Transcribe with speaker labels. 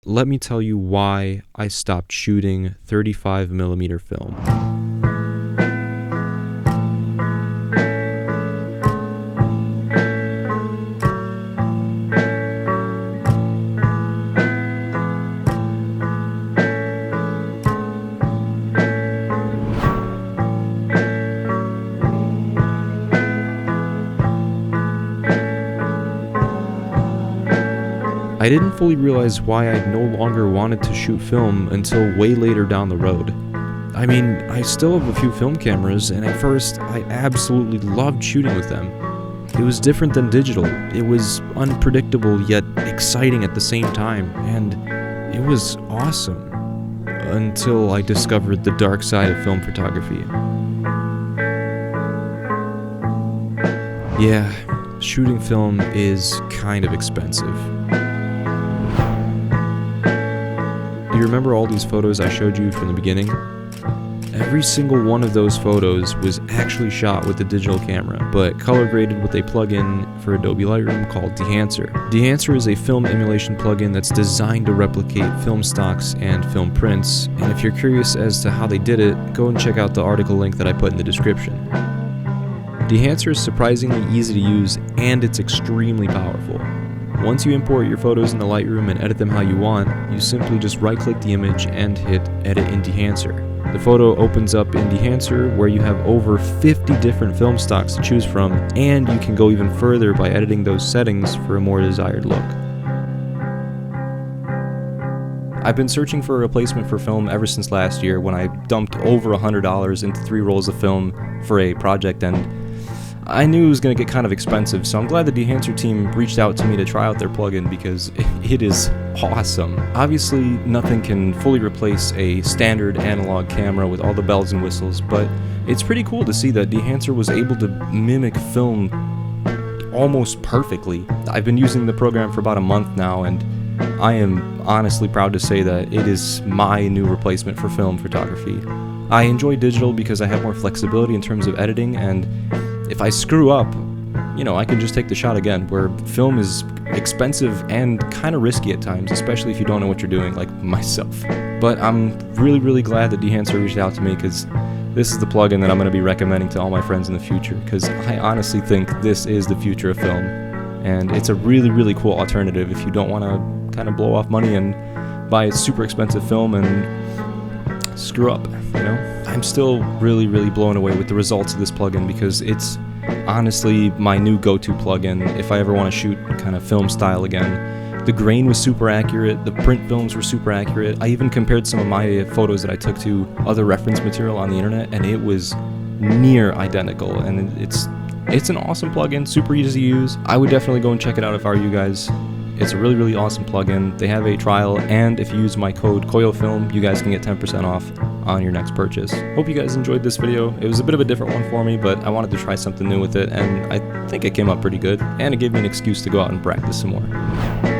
Speaker 1: let me tell you why I stopped shooting 35mm film. I didn't fully realize why I no longer wanted to shoot film until way later down the road. I mean, I still have a few film cameras, and at first, I absolutely loved shooting with them. It was different than digital. It was unpredictable yet exciting at the same time, and it was awesome. Until I discovered the dark side of film photography. Yeah, shooting film is kind of expensive. Do you remember all these photos I showed you from the beginning? Every single one of those photos was actually shot with a digital camera, but color graded with a plugin for Adobe Lightroom called Dehancer. Dehancer is a film emulation plugin that's designed to replicate film stocks and film prints, and if you're curious as to how they did it, go and check out the article link that I put in the description. Dehancer is surprisingly easy to use, and it's extremely powerful. Once you import your photos into Lightroom and edit them how you want, you simply just right-click the image and hit Edit in Dehancer. The photo opens up in Dehancer, where you have over 50 different film stocks to choose from, and you can go even further by editing those settings for a more desired look. I've been searching for a replacement for film ever since last year, when I dumped over $100 into 3 rolls of film for a project, and I knew it was going to get kind of expensive, so I'm glad the Dehancer team reached out to me to try out their plugin because it is awesome. Obviously, nothing can fully replace a standard analog camera with all the bells and whistles, but it's pretty cool to see that Dehancer was able to mimic film almost perfectly. I've been using the program for about a month now, and I am honestly proud to say that it is my new replacement for film photography. I enjoy digital because I have more flexibility in terms of editing, and if I screw up, I can just take the shot again, where film is expensive and kind of risky at times, especially if you don't know what you're doing, like myself. But I'm really, really glad that Dehancer reached out to me, because this is the plugin that I'm going to be recommending to all my friends in the future, because I honestly think this is the future of film, and it's a really, really cool alternative if you don't want to kind of blow off money and buy a super expensive film and screw up, I'm still really, really blown away with the results of this plugin, because it's honestly my new go-to plugin if I ever want to shoot kind of film style again. The grain was super accurate, the print films were super accurate. I even compared some of my photos that I took to other reference material on the internet, and it was near identical, and it's an awesome plugin, super easy to use. I would definitely go and check it out if I were you guys. It's a really, really awesome plugin. They have a trial, and if you use my code KOYOFILM, you guys can get 10% off on your next purchase. Hope you guys enjoyed this video. It was a bit of a different one for me, but I wanted to try something new with it, and I think it came out pretty good, and it gave me an excuse to go out and practice some more.